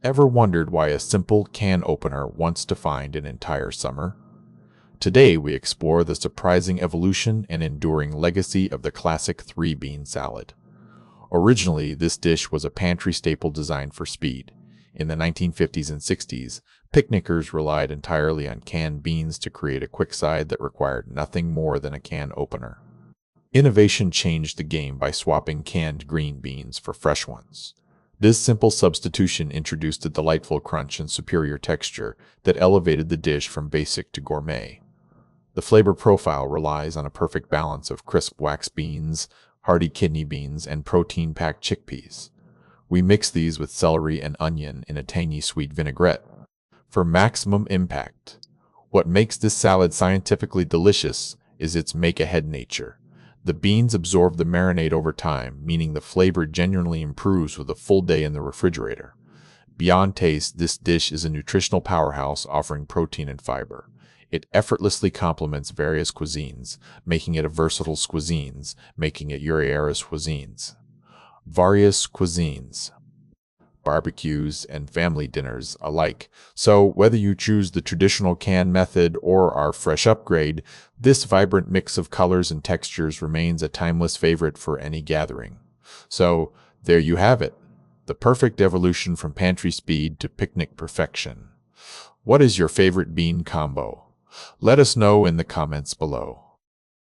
Ever wondered why a simple can opener once defined an entire summer? Today we explore the surprising evolution and enduring legacy of the classic three-bean salad. Originally, this dish was a pantry staple designed for speed. In the 1950s and 60s, picnickers relied entirely on canned beans to create a quick side that required nothing more than a can opener. Innovation changed the game by swapping canned green beans for fresh ones. This simple substitution introduced a delightful crunch and superior texture that elevated the dish from basic to gourmet. The flavor profile relies on a perfect balance of crisp wax beans, hearty kidney beans, and protein-packed chickpeas. We mix these with celery and onion in a tangy sweet vinaigrette for maximum impact. What makes this salad scientifically delicious is its make-ahead nature. The beans absorb the marinade over time, meaning the flavor genuinely improves with a full day in the refrigerator. Beyond taste, this dish is a nutritional powerhouse offering protein and fiber. It effortlessly complements various cuisines, making it a versatile cuisines, making it various cuisines. Various cuisines, barbecues, and family dinners alike. So whether you choose the traditional can method or our fresh upgrade, this vibrant mix of colors and textures remains a timeless favorite for any gathering. So there you have it, the perfect evolution from pantry speed to picnic perfection. What is your favorite bean combo? Let us know in the comments below.